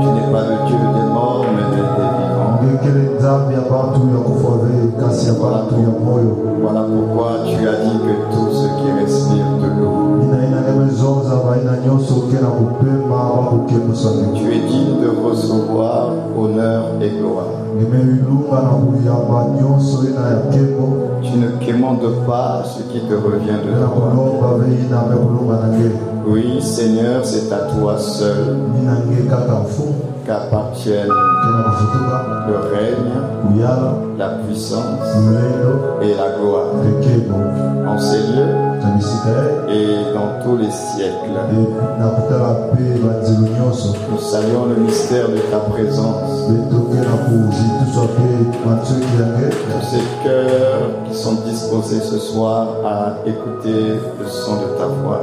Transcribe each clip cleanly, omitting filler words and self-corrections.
Tu n'es pas le Dieu des morts, mais des vivants. Voilà pourquoi tu as dit que tout ce qui respire te loue. Tu es digne de recevoir honneur et gloire. Tu ne commandes pas ce qui te revient de toi. Oui, Seigneur, c'est à toi seul qu'appartiennent le règne, la puissance et la gloire en ces lieux et dans tous les siècles. Nous saluons le mystère de ta présence. Tous ces cœurs qui sont disposés ce soir à écouter le son de ta voix.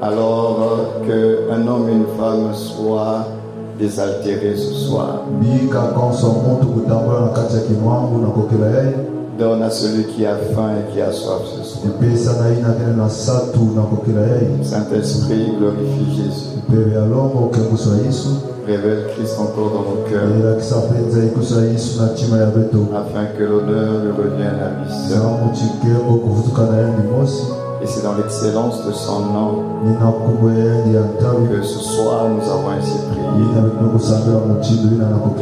Alors qu'un homme et une femme soient désaltérés ce soir. Donne à celui qui a faim et qui a soif ce soir. Saint-Esprit, glorifie Jésus. Révèle Christ encore dans nos cœurs, afin que l'honneur lui revienne à lui seul. Et c'est dans l'excellence de son nom que ce soir nous avons ainsi prié.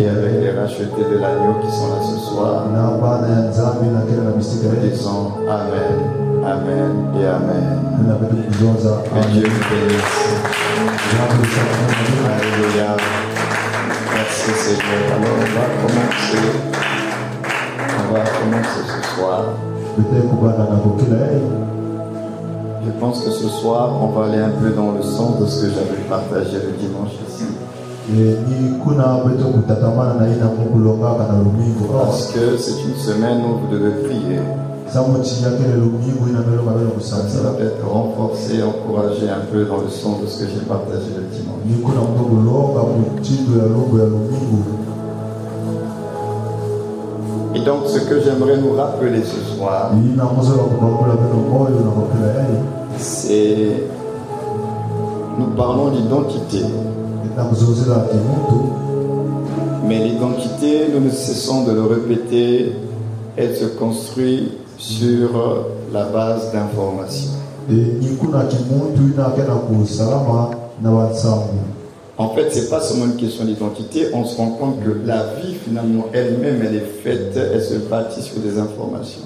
Et avec les rachetés de l'agneau qui sont là ce soir, nous disons Amen, Amen et Amen. Que Dieu nous bénisse. Alléluia. Merci Seigneur. Alors on va commencer ce soir. Je pense que ce soir, on va aller un peu dans le sens de ce que j'avais partagé le dimanche ici. Parce que c'est une semaine où vous devez prier. Ça va être renforcé, encouragé un peu dans le sens de ce que j'ai partagé le dimanche. Et donc ce que j'aimerais nous rappeler ce soir, c'est, nous parlons d'identité. Mais l'identité, nous ne cessons de le répéter, elle se construit sur la base d'informations. En fait, ce n'est pas seulement une question d'identité, on se rend compte que la vie finalement elle-même, elle est faite, elle se bâtit sur des informations.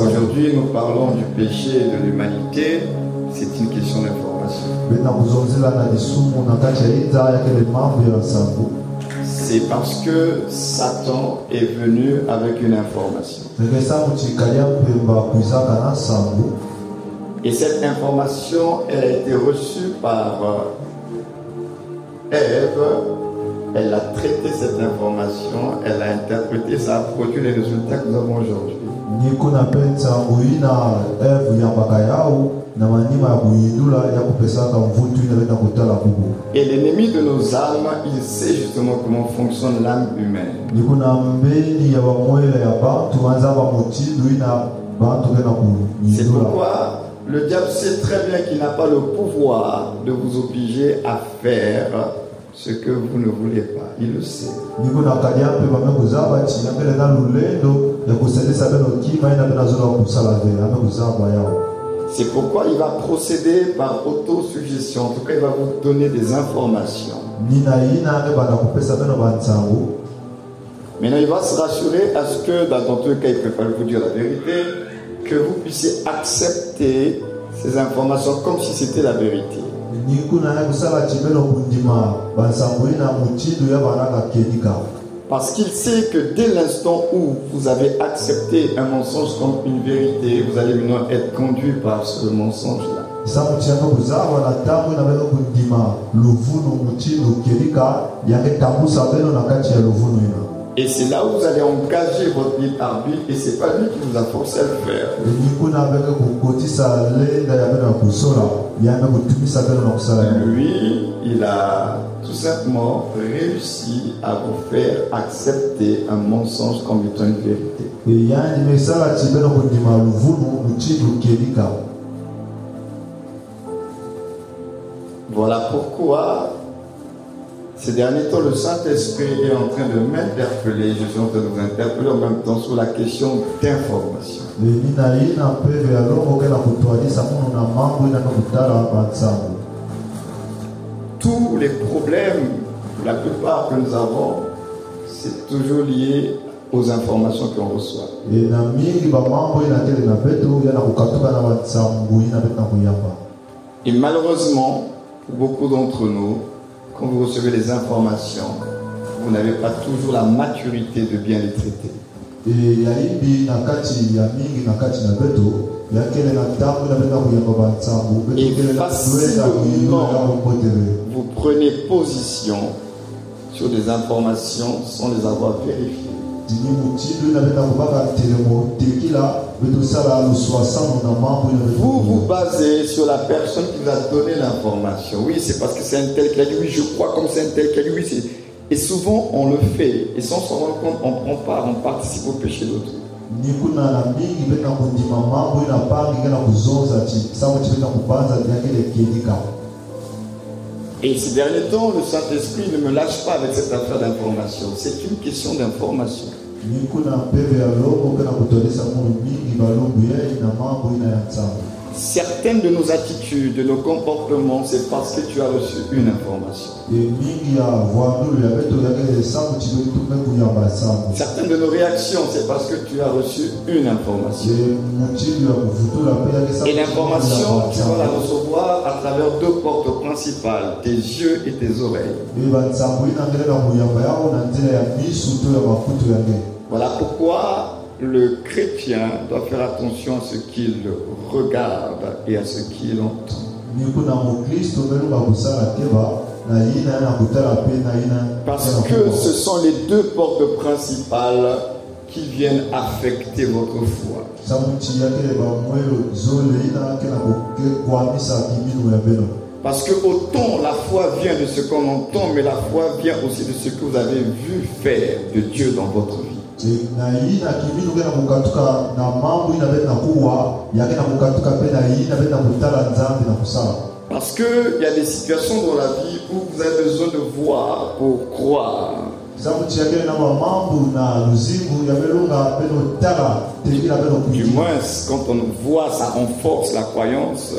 Aujourd'hui, nous parlons du péché et de l'humanité, c'est une question d'information. C'est parce que Satan est venu avec une information. Et cette information, elle a été reçue par Ève. Elle a traité cette information, elle a interprété, ça a produit les résultats que nous avons aujourd'hui. Et l'ennemi de nos âmes, il sait justement comment fonctionne l'âme humaine. C'est pourquoi le diable sait très bien qu'il n'a pas le pouvoir de vous obliger à faire ce que vous ne voulez pas. Il le sait. C'est pourquoi il va procéder par autosuggestion. En tout cas, il va vous donner des informations. Maintenant, il va se rassurer à ce que, dans tous les cas, il ne peut pas vous dire la vérité, que vous puissiez accepter ces informations comme si c'était la vérité. Parce qu'il sait que dès l'instant où vous avez accepté un mensonge comme une vérité, vous allez maintenant être conduit par ce mensonge-là. Et c'est là où vous allez engager votre libre arbitre et c'est pas lui qui vous a forcé à le faire. Lui, il a tout simplement réussi à vous faire accepter un mensonge comme étant une vérité. Voilà pourquoi ces derniers temps, le Saint-Esprit est en train de m'interpeller, je suis en train de vous interpeller en même temps sur la question d'information. Tous les problèmes, la plupart que nous avons, c'est toujours lié aux informations qu'on reçoit. Et malheureusement, pour beaucoup d'entre nous, quand vous recevez les informations, vous n'avez pas toujours la maturité de bien les traiter. Et facilement, vous prenez position sur des informations sans les avoir vérifiées. Vous vous basez sur la personne qui vous a donné l'information. Oui, c'est parce que c'est un tel qui a dit oui, je crois comme c'est un tel qui a dit oui. Et souvent on le fait. Et sans s'en rendre compte, on prend part, on participe au péché d'autrui. Et ces derniers temps, le Saint-Esprit ne me lâche pas avec cette affaire d'information. C'est une question d'information. Certaines de nos attitudes, de nos comportements, c'est parce que tu as reçu une information. Certaines de nos réactions, c'est parce que tu as reçu une information. Et l'information, tu vas la recevoir à travers deux portes principales, tes yeux et tes oreilles. Voilà pourquoi le chrétien doit faire attention à ce qu'il regarde et à ce qu'il entend. Parce que ce sont les deux portes principales qui viennent affecter votre foi. Parce que autant la foi vient de ce qu'on entend, mais la foi vient aussi de ce que vous avez vu faire de Dieu dans votre vie. Parce qu'il y a des situations dans la vie où vous avez besoin de voir pour croire. Du moins, quand on voit, ça renforce la croyance.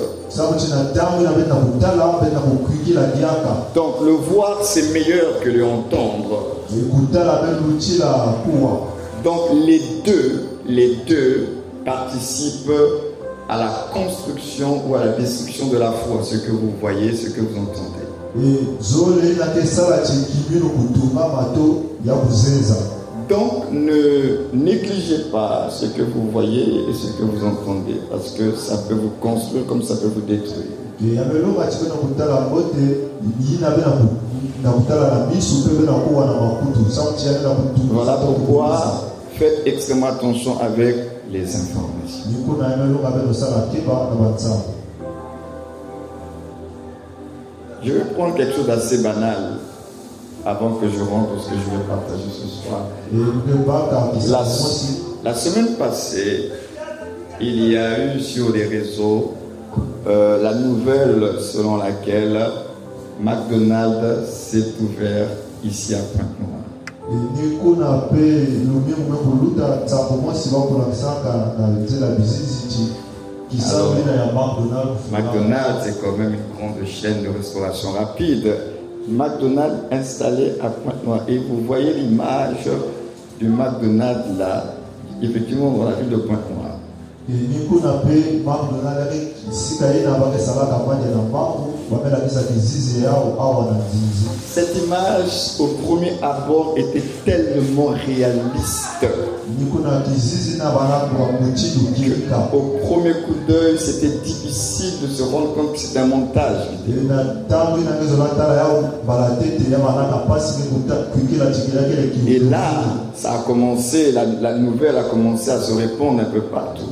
Donc le voir, c'est meilleur que le entendre. Donc les deux participent à la construction ou à la destruction de la foi, ce que vous voyez, ce que vous entendez. Donc ne négligez pas ce que vous voyez et ce que vous entendez, parce que ça peut vous construire comme ça peut vous détruire. Voilà pourquoi faites extrêmement attention avec les informations. Je vais prendre quelque chose d'assez banal avant que je rentre ce que je vais partager ce soir. La semaine passée, il y a eu sur les réseaux la nouvelle selon laquelle McDonald's s'est ouvert ici à Pointe-Noire. McDonald's est quand même une grande chaîne de restauration rapide. McDonald's installé à Pointe-Noire. Et vous voyez l'image du McDonald's là, effectivement dans la ville de Pointe-Noire. Cette image au premier abord était tellement réaliste qu'au premier coup d'œil c'était difficile de se rendre compte que c'était un montage. Et là ça a commencé, la nouvelle a commencé à se répandre un peu partout.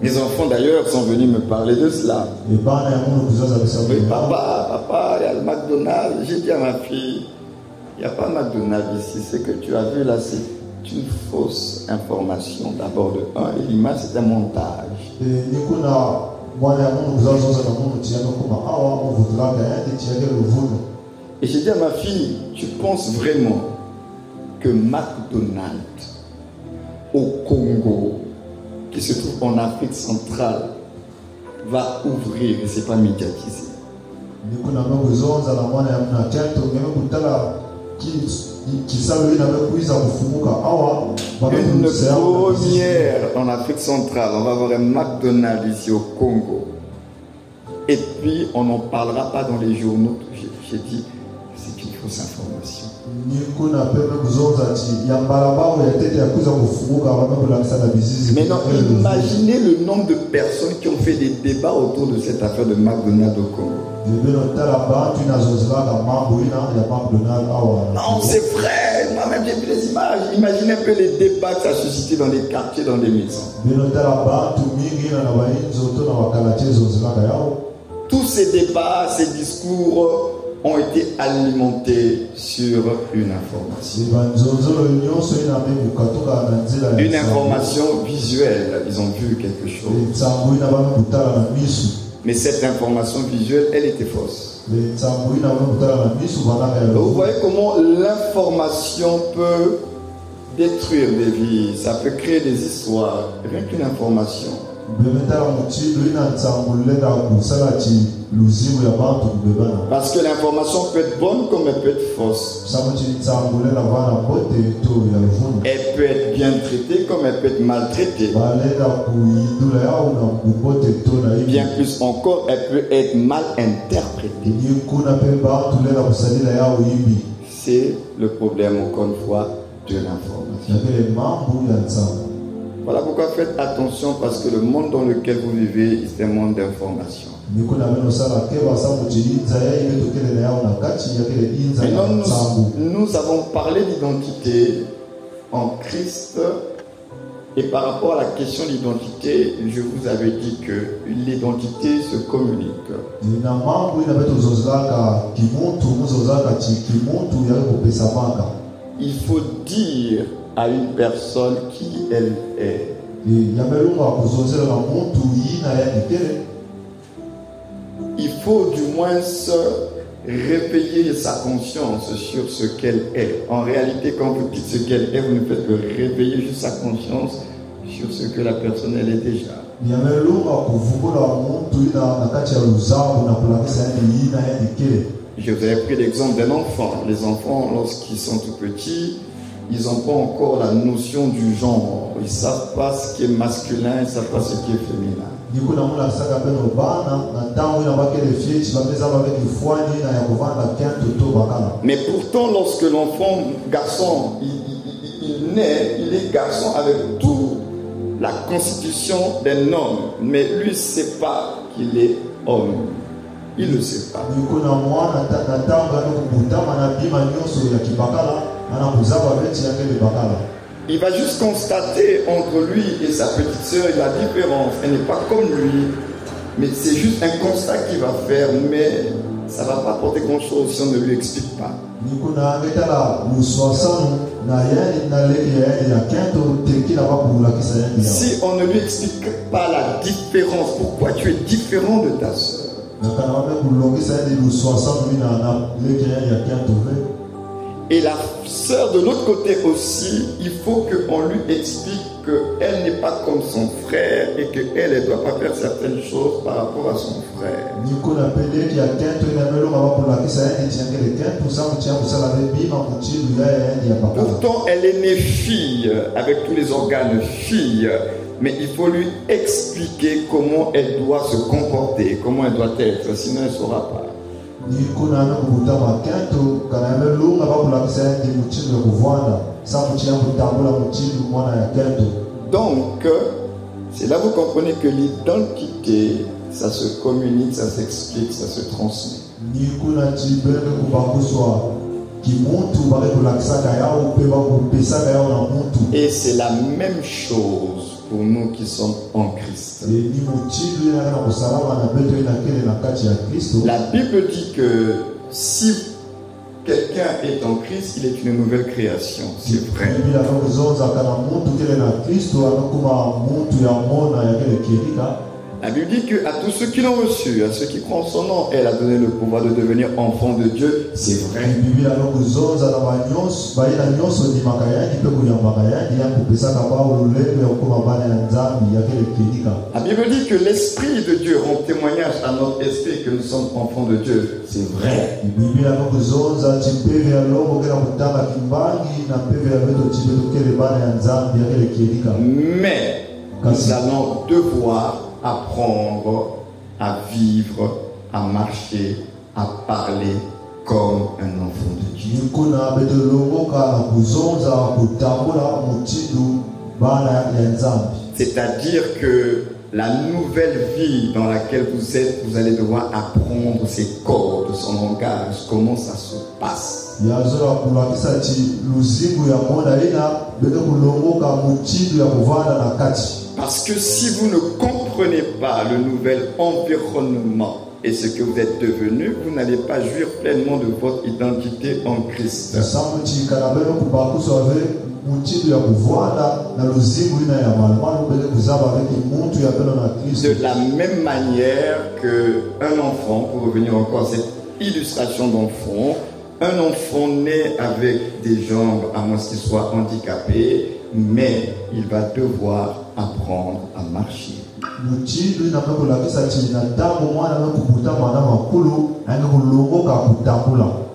Mes enfants d'ailleurs sont venus me parler de cela. Oui, papa, il y a le McDonald's. J'ai dit à ma fille, il n'y a pas McDonald's ici. Ce que tu as vu là, c'est une fausse information. D'abord de un, et l'image c'est un montage. Et j'ai dit à ma fille, tu penses vraiment que McDonald's au Congo, qui se trouve en Afrique centrale, va ouvrir et c'est pas médiatisé? Une première en Afrique centrale, on va avoir un McDonald's ici au Congo. Et puis on n'en parlera pas dans les journaux. J'ai dit, c'est une fausse information. Maintenant, imaginez le nombre de personnes qui ont fait des débats autour de cette affaire de McDonald's au Congo. Non, c'est vrai. Moi-même, j'ai vu les images. Imaginez un peu les débats que ça a suscité dans les quartiers, dans les maisons. Tous ces débats, ces discours ont été alimentés sur une information. Une information visuelle. Ils ont vu quelque chose. Mais cette information visuelle, elle était fausse. Donc vous voyez comment l'information peut détruire des vies. Ça peut créer des histoires. Rien qu'une information. Parce que l'information peut être bonne comme elle peut être fausse. Elle peut être bien traitée comme elle peut être maltraitée. Bien plus encore, elle peut être mal interprétée. C'est le problème, encore une fois, de l'information. Voilà pourquoi faites attention, parce que le monde dans lequel vous vivez, c'est un monde d'information. Maintenant, nous avons parlé d'identité en Christ. Et par rapport à la question d'identité, je vous avais dit que l'identité se communique. Il faut dire à une personne qui elle est. Il faut du moins réveiller sa conscience sur ce qu'elle est. En réalité, quand vous dites ce qu'elle est, vous ne faites que réveiller juste sa conscience sur ce que la personne elle est déjà. Je vous avais pris l'exemple d'un enfant. Les enfants, lorsqu'ils sont tout petits, ils n'ont pas encore la notion du genre. Ils ne savent pas ce qui est masculin, ils ne savent pas ce qui est féminin. Mais pourtant, lorsque l'enfant garçon, il naît, il est garçon avec toute la constitution d'un homme. Mais lui ne sait pas qu'il est homme. Il ne le sait pas. Il va juste constater entre lui et sa petite sœur la différence. Elle n'est pas comme lui. Mais c'est juste un constat qu'il va faire. Mais ça ne va pas apporter grand-chose si on ne lui explique pas. Si on ne lui explique pas la différence, pourquoi tu es différent de ta sœur? Et la sœur de l'autre côté aussi, il faut qu'on lui explique qu'elle n'est pas comme son frère et qu'elle ne doit pas faire certaines choses par rapport à son frère. Pourtant, elle est née fille, avec tous les organes fille, Mais il faut lui expliquer comment elle doit se comporter, comment elle doit être, sinon elle ne saura pas. Donc, c'est là que vous comprenez que l'identité, ça se communique, ça s'explique, ça se transmet. Et c'est la même chose pour nous qui sommes en Christ. La Bible dit que si quelqu'un est en Christ, il est une nouvelle création. C'est vrai. La Bible dit qu'à tous ceux qui l'ont reçu, à ceux qui croient en son nom, elle a donné le pouvoir de devenir enfant de Dieu. C'est vrai. La Bible dit que l'Esprit de Dieu rend témoignage à notre esprit que nous sommes enfants de Dieu. C'est vrai. Mais nous allons devoir apprendre à vivre, à marcher, à parler comme un enfant de Dieu. C'est-à-dire que la nouvelle vie dans laquelle vous êtes, vous allez devoir apprendre ses codes, son langage, comment ça se passe. Parce que si vous ne comprenez pas le nouvel environnement et ce que vous êtes devenu, vous n'allez pas jouir pleinement de votre identité en Christ. De la même manière qu'un enfant, pour revenir encore à cette illustration d'enfant, un enfant naît avec des jambes, à moins qu'il soit handicapé, mais il va devoir apprendre à marcher.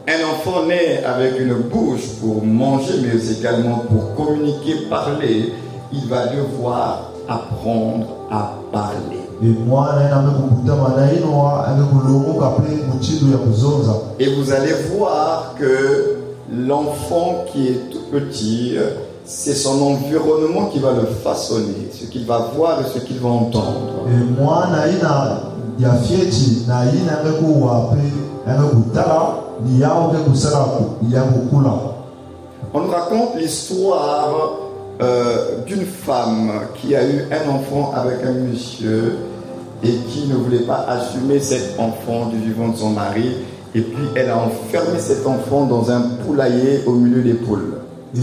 Un enfant naît avec une bouche pour manger, mais également pour communiquer, parler. Il va devoir apprendre à parler. Et vous allez voir que l'enfant qui est tout petit, c'est son environnement qui va le façonner, ce qu'il va voir et ce qu'il va entendre. On nous raconte l'histoire d'une femme qui a eu un enfant avec un monsieur et qui ne voulait pas assumer cet enfant du vivant de son mari, et puis elle a enfermé cet enfant dans un poulailler au milieu des poules. Je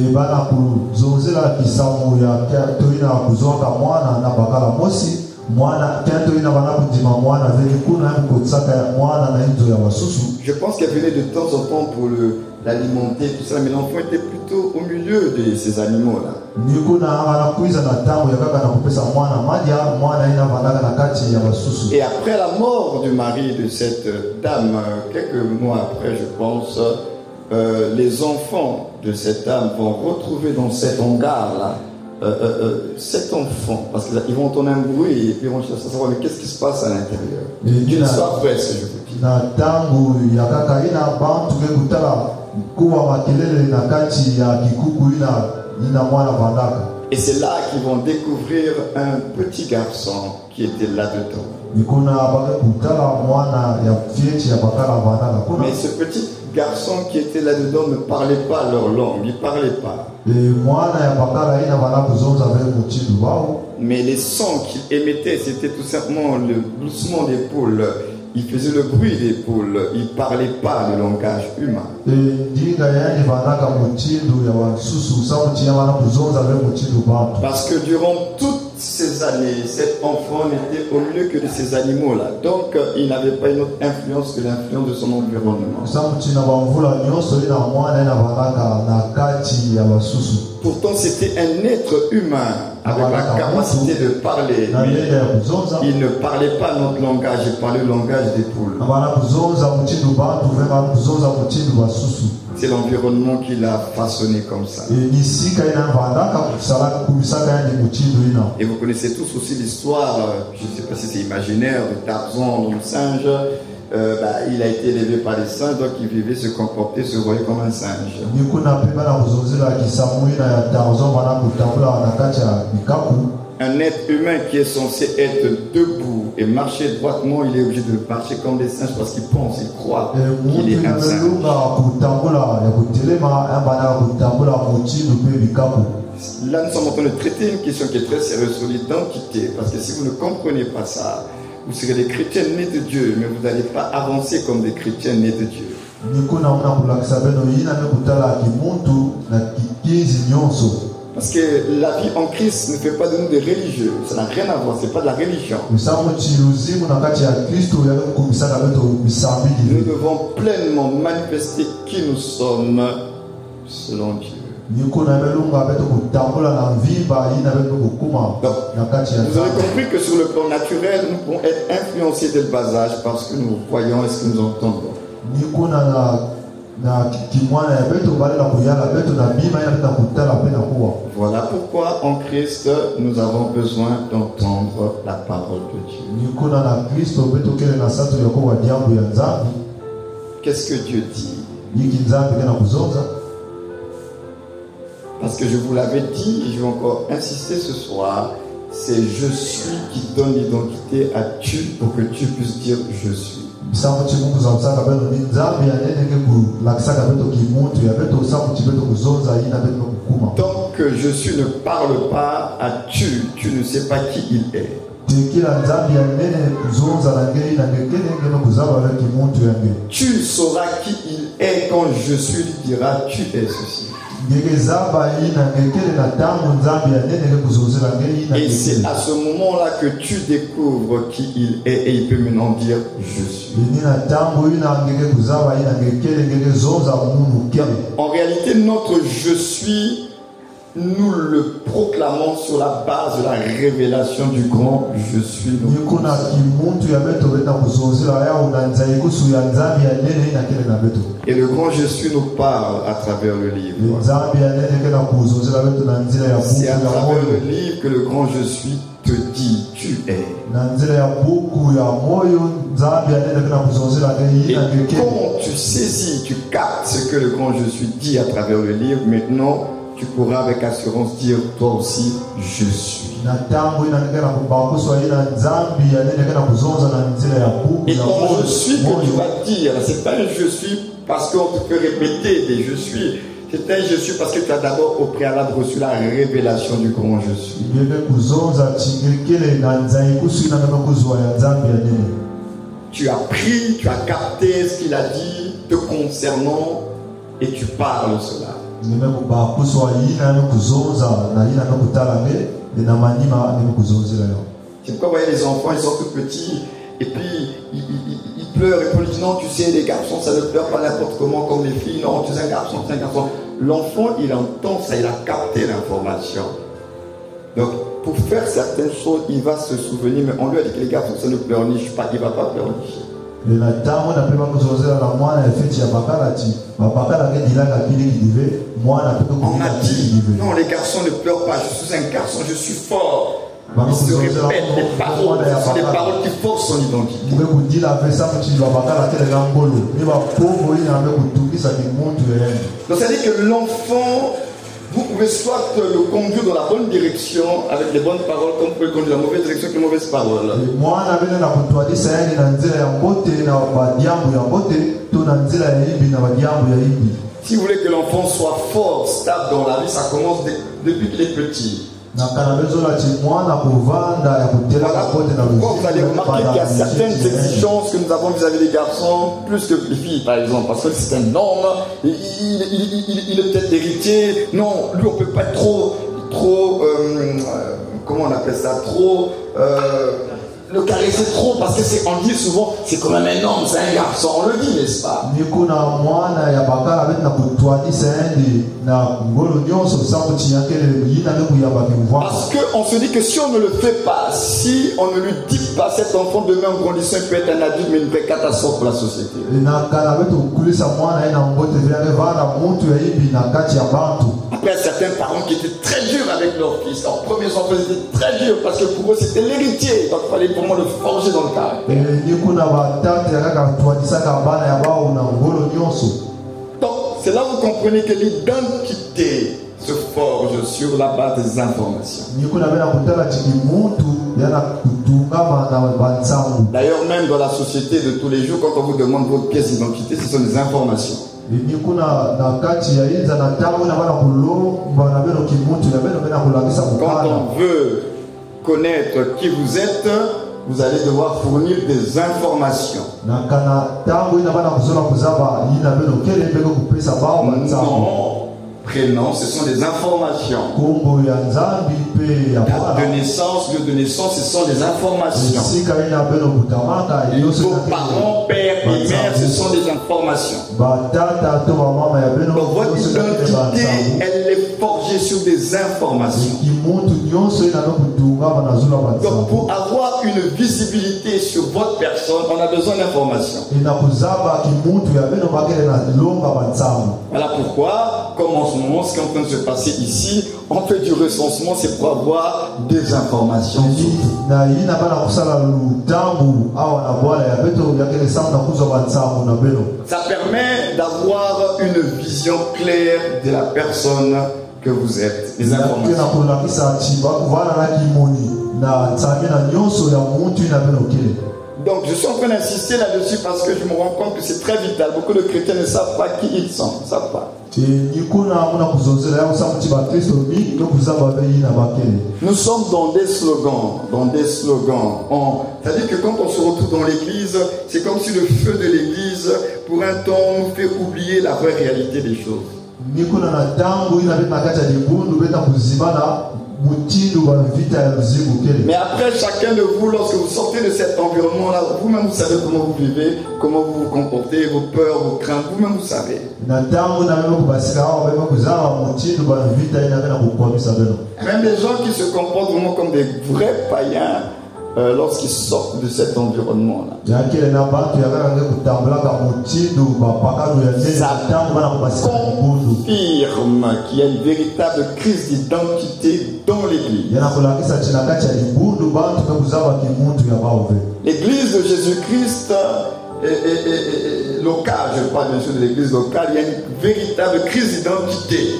pense qu'elle venait de temps en temps pour l'alimenter, tout ça, mais l'enfant était plutôt au milieu de ces animaux-là. Et après la mort du mari de cette dame, quelques mois après, je pense, les enfants de cette dame vont retrouver dans cet hangar-là cet enfant, parce qu'ils vont entendre un bruit et puis ils vont chercher à savoir mais qu'est-ce qui se passe à l'intérieur. D'une soir après, ce que je vous dis. Et c'est là qu'ils vont découvrir un petit garçon qui était là-dedans. Mais ce petit garçon qui était là-dedans ne parlait pas leur langue, il ne parlait pas. Mais les sons qu'il émettait, c'était tout simplement le gloussement des poules. Il faisait le bruit des poules, il ne parlait pas le langage humain. Parce que durant toutes ces années, cet enfant n'était au milieu que de ces animaux-là. Donc, il n'avait pas une autre influence que l'influence de son environnement. Pourtant, c'était un être humain avec la capacité de parler. Mais il ne parlait pas notre langage, il parlait le langage des poules. C'est l'environnement qui l'a façonné comme ça. Et Et vous connaissez tous aussi l'histoire, je ne sais pas si c'est imaginaire, de Tarzan, l'homme singe. Il a été élevé par les singes, donc il vivait, se comportait, se voyait comme un singe. Un être humain qui est censé être debout et marcher droitement, il est obligé de marcher comme des singes parce qu'il pense, il croit qu'il est un singe. Là, nous sommes en train de traiter une question qui est très sérieuse sur l'identité, parce que si vous ne comprenez pas ça, vous serez des chrétiens nés de Dieu, mais vous n'allez pas avancer comme des chrétiens nés de Dieu. Parce que la vie en Christ ne fait pas de nous des religieux. Ça n'a rien à voir, ce n'est pas de la religion. Nous devons pleinement manifester qui nous sommes selon Dieu. Donc, vous avez compris que sur le plan naturel, nous pouvons être influencés dès le bas âge parce que nous voyons et ce que nous entendons. Voilà pourquoi en Christ nous avons besoin d'entendre la parole de Dieu. Qu'est-ce que Dieu dit? Parce que je vous l'avais dit et je vais encore insister ce soir, c'est je suis qui donne l'identité à tu pour que tu puisses dire je suis. Tant que je suis ne parle pas à tu ne sais pas qui il est. Tu sauras qui il est quand je suis, lui dira tu es ceci. Et c'est à ce moment-là que tu découvres qui il est et il peut maintenant dire je suis. En réalité, notre je suis, nous le proclamons sur la base de la révélation du grand je suis. Et le grand je suis nous parle à travers le livre. C'est à travers le livre que le grand je suis te dit tu es. Et quand tu saisis, tu captes ce que le grand je suis dit à travers le livre, maintenant tu pourras avec assurance dire toi aussi je suis. Et quand je suis que tu vas dire, c'est pas un je suis parce qu'on te fait répéter des je suis. C'est un je suis parce que tu as d'abord au préalable reçu la révélation du grand je suis. Tu as pris, tu as capté ce qu'il a dit te concernant et tu parles cela. C'est pourquoi vous voyez les enfants, ils sont tout petits et puis ils pleurent et puis ils disent non, tu sais, les garçons ça ne pleure pas n'importe comment comme les filles, non, tu es un garçon, tu es un garçon. L'enfant il entend ça, il a capté l'information. Donc pour faire certaines choses, il va se souvenir, mais on lui a dit que les garçons ça ne pleurniche pas, il ne va pas pleurnicher. On a dit non, les garçons ne pleurent pas, je suis un garçon, je suis fort. Il se répète les paroles, ce sont des paroles qui forcent son identité. Donc ça veut dire que l'enfant, vous pouvez soit le conduire dans la bonne direction avec les bonnes paroles, comme vous pouvez conduire dans la mauvaise direction avec les mauvaises paroles. Si vous voulez que l'enfant soit fort, stable dans la vie, ça commence depuis qu'il est petit. Voilà pourquoi vous allez remarquer qu'il y a certaines exigences que nous avons vis-à-vis des garçons, plus que les filles par exemple, parce que c'est un homme, il est peut-être héritier, non, lui on ne peut pas être trop comment on appelle ça, trop le caresser trop parce que c'est, on dit souvent, c'est quand même un homme, c'est un garçon, on le dit, n'est-ce pas? Parce qu'on se dit que si on ne le fait pas, si on ne lui dit pas, cet enfant demain en grandissant peut être un adulte, mais une vraie catastrophe pour la société. Après, certains parents qui étaient très durs avec leur fils, leurs premiers enfants étaient très durs parce que pour eux c'était l'héritier, donc il fallait vraiment le forger dans le caractère. Donc c'est là où vous comprenez que l'identité se forge sur la base des informations. D'ailleurs, même dans la société de tous les jours, quand on vous demande votre pièce d'identité, ce sont des informations. Quand on veut connaître qui vous êtes, vous allez devoir fournir des informations. Non, prénom, ce sont des informations. Date de naissance, lieu de naissance, ce sont des informations. Vos parents, père et mère, ce sont des informations. Donc votre identité, elle est forgée sur des informations. Donc pour avoir une visibilité sur votre personne, on a besoin d'informations. Voilà pourquoi, comme en ce moment, ce qui est en train de se passer ici, on fait du recensement, c'est pour avoir des informations. Ça permet d'avoir une vision claire de la personne que vous êtes. Les informations. Donc je suis en train d'insister là-dessus parce que je me rends compte que c'est très vital. Beaucoup de chrétiens ne savent pas qui ils sont. Ils ne savent pas. Nous sommes dans des slogans. C'est-à-dire que quand on se retrouve dans l'église, c'est comme si le feu de l'église, pour un temps, nous fait oublier la vraie réalité des choses. Mais après, chacun de vous, lorsque vous sortez de cet environnement-là, vous-même vous savez comment vous vivez, comment vous vous comportez, vos peurs, vos craintes, vous-même vous savez. Même des gens qui se comportent vraiment comme des vrais païens lorsqu'ils sortent de cet environnement-là. Ça confirme qu'il y a une véritable crise d'identité dans l'église. L'église de Jésus-Christ locale, je parle bien sûr de l'église locale, il y a une véritable crise d'identité.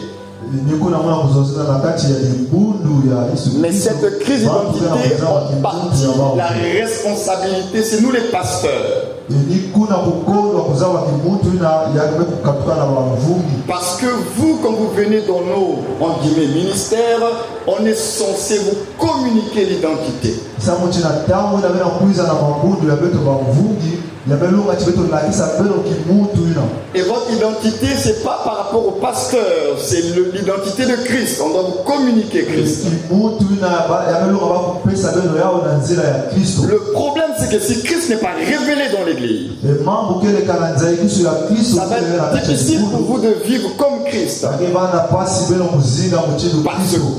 Mais cette crise d'identité, en partie, la responsabilité, c'est nous les pasteurs. Parce que vous, quand vous venez dans nos ministères, on est censé vous communiquer l'identité. Et votre identité, c'est pas par rapport au pasteur, c'est l'identité de Christ. On doit vous communiquer Christ. Le problème, c'est que si Christ n'est pas révélé dans l'église, ça va être difficile pour vous de vivre comme Christ. Parce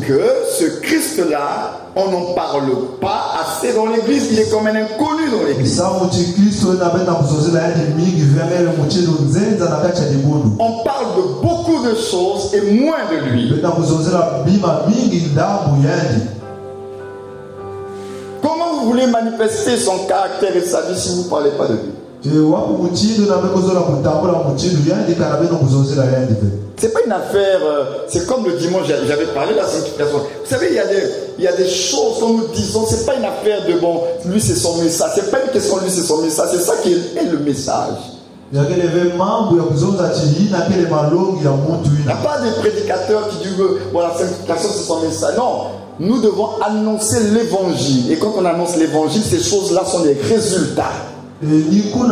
que ce Christ-là, on n'en parle pas assez dans l'église, il est comme un inconnu dans l'église. On parle de beaucoup de choses et moins de lui. Comment vous voulez manifester son caractère et sa vie si vous ne parlez pas de lui? C'est pas une affaire, c'est comme le dimanche, j'avais parlé de la sanctification. Vous savez, il y a des choses dont nous disons, c'est pas une affaire de bon, lui c'est son message, c'est pas une question de lui c'est son message, c'est ça qui est le message. Il n'y a pas de prédicateurs qui disent bon, la sanctification c'est son message. Non, nous devons annoncer l'évangile. Et quand on annonce l'évangile, ces choses-là sont des résultats. On va dire, bon,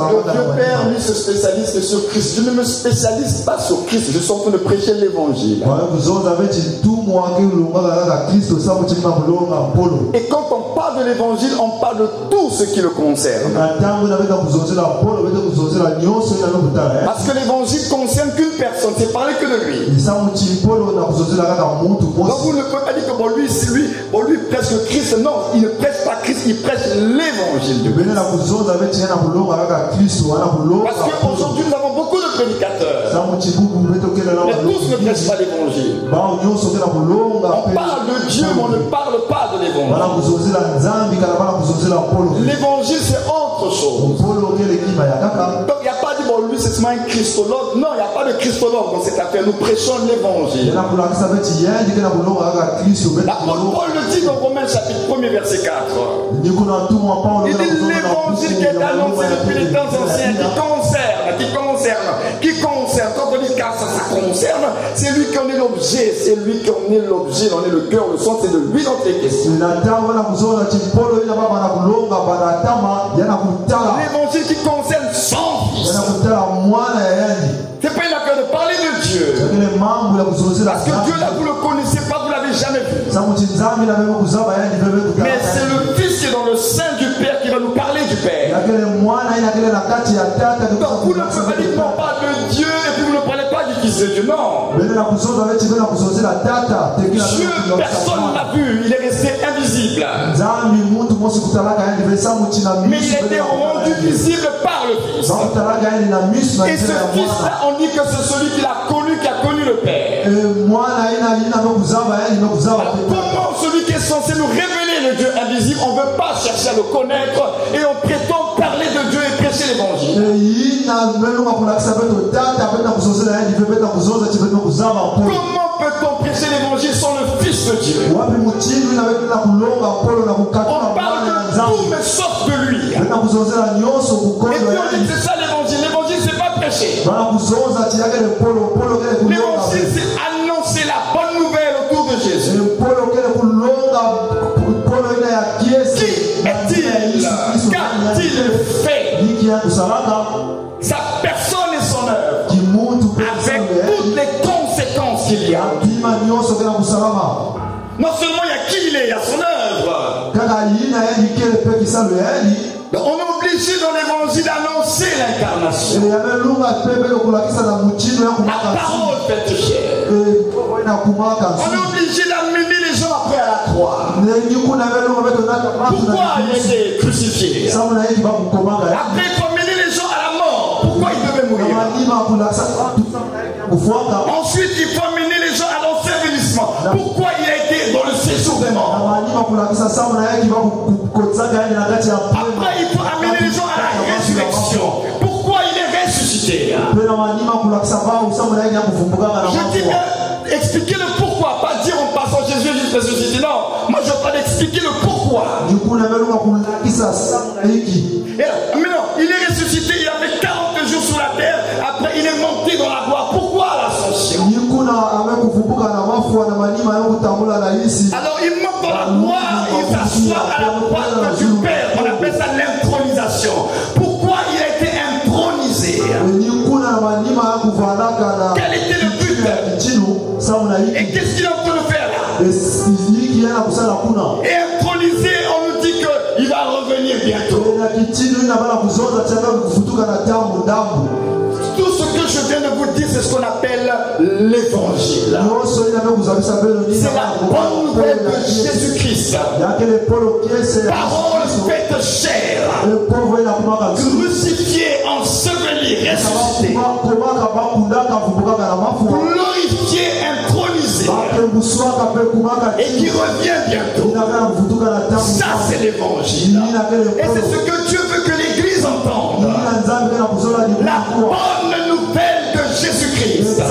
le vieux père, lui, se spécialise sur Christ. Je ne me spécialise pas sur Christ, je suis en train de prêcher l'évangile. Et quand on parle de l'évangile, on parle de tout ce qui le concerne. Parce que l'évangile concerne qu'une personne, c'est parler que de lui. Donc vous ne pouvez pas dire que lui prêche le Christ. Non, il ne prêche pas Christ, il prêche l'évangile de Christ. Parce qu'aujourd'hui nous avons beaucoup de prédicateurs. Mais tous ne prêchent pas l'évangile. On parle de Dieu, mais on ne parle pas de l'évangile. L'évangile c'est autre chose. Donc il n'y a pas de bon, lui c'est seulement un christologue. Non, il n'y a pas de christologue dans cette affaire. Nous prêchons l'évangile. L'apôtre Paul le dit dans Romains chapitre 1 verset 4. Il dit l'évangile qui est annoncé depuis les temps anciens, qui concerne, quand on dit car ça concerne, c'est lui qui en est l'objet, on est le cœur, le sang, c'est de lui dont il est question. L'évangile qui concerne son fils. C'est pas une affaire de parler de Dieu. Parce que Dieu là, vous ne le connaissez pas, vous ne l'avez jamais vu. Mais c'est le Fils qui est dans le sein du Père qui va nous parler du Père. Donc vous ne pouvez pas dire qu'on parle de Dieu et puis vous ne parlez pas du Fils de Dieu. Non. Dieu, personne ne l'a vu, il est resté invisible. Mais il a été rendu visible par le Fils. Et ce Fils-là, on dit que c'est celui qui a connu le Père. Alors, comment celui qui est censé nous révéler le Dieu invisible, on ne veut pas chercher à le connaître et on prétend parler de Dieu et prêcher l'évangile? Comment peut-on prêcher l'évangile sans le Fils de Dieu? On parle de tout mais sauf de lui. Et puis on dit c'est ça l'évangile. L'évangile c'est pas prêcher. L'évangile c'est annoncer la bonne nouvelle autour de Jésus. Qui est-il? Qu'a-t-il fait? Sa personne et son œuvre, avec toutes les conséquences qu'il y a. Non seulement il y a qui il est, il y a son œuvre. On est obligé dans l'évangile d'annoncer l'incarnation. La parole faite chair. On est obligé d'amener les gens après à la croix. Pourquoi il était crucifié? Après il faut amener les gens à la mort. Pourquoi il devait mourir? Ensuite il faut amener les gens à l'ensevelissement. Pourquoi il a été dans le séjour des morts? Après il faut amener les gens à la résurrection. Pourquoi il est ressuscité? Je dis bien expliquer le pourquoi, pas dire en passant Jésus est juste ressuscité. Non, moi je parle d'expliquer le pourquoi. Mais non, il est ressuscité, il a fait 40 jours sur la terre, après il est monté dans la gloire. Pourquoi l'ascension? Alors il monte dans la gloire, il s'assoit à la droite du Père. On appelle ça l'intronisation. Pourquoi il a été intronisé? Quel était le but? Et qu'est-ce qu'il est en train de faire là? Et intronisé, on nous dit qu'il va revenir bientôt. Tout ce que je viens de vous dire, c'est ce qu'on appelle l'évangile. C'est la bonne nouvelle de Jésus-Christ. Parole faite chair. Crucifié, enseveli, ressuscité. Glorifié, intronisé. Et qui revient bientôt. Ça, c'est l'évangile. Et c'est ce que Dieu veut que l'Église entende. La bonne nouvelle de Jésus-Christ.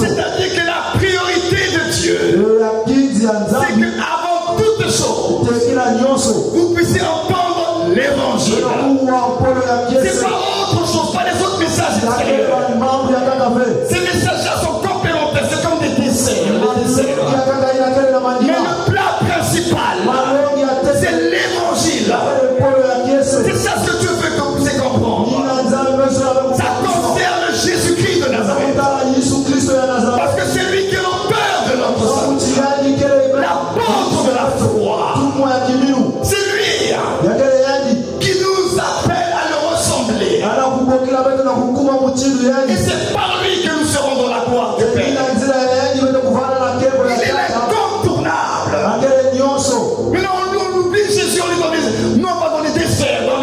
C'est-à-dire que la priorité de Dieu, c'est qu'avant toute chose, vous puissiez entendre l'évangile. C'est pas autre chose, pas les autres messages extérieurs. Ces messages-là sont complémentaires, c'est comme des desserts. Mais le plat principal, c'est l'évangile. C'est ça ce que Dieu veut que vous puissiez comprendre. Et c'est par lui que nous serons dans la gloire du Père. Il est incontournable. Mais non, on oublie Jésus, on est non pas dans les desserts, non,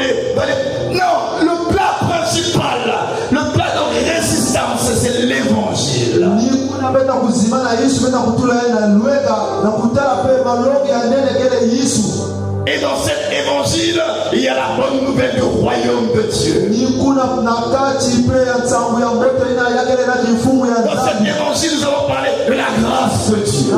le plat principal, le plat de résistance, c'est l'évangile. Et dans cet évangile, il y a la bonne nouvelle du royaume de Dieu. Dans cet évangile, nous allons parler de la grâce de Dieu.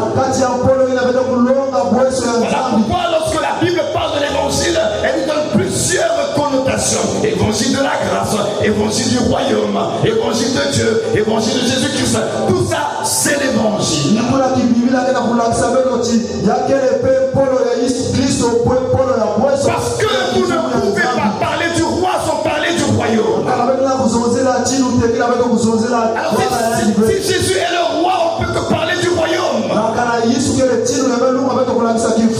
Voilà pourquoi lorsque la Bible parle de l'évangile, elle nous donne plusieurs connotations. Évangile de la grâce, évangile du royaume, évangile de Dieu, évangile de Jésus-Christ. Tout ça, c'est l'évangile. Parce que vous ne pouvez pas parler du roi sans parler du royaume. Alors si Jésus est le roi, on ne peut que parler du royaume.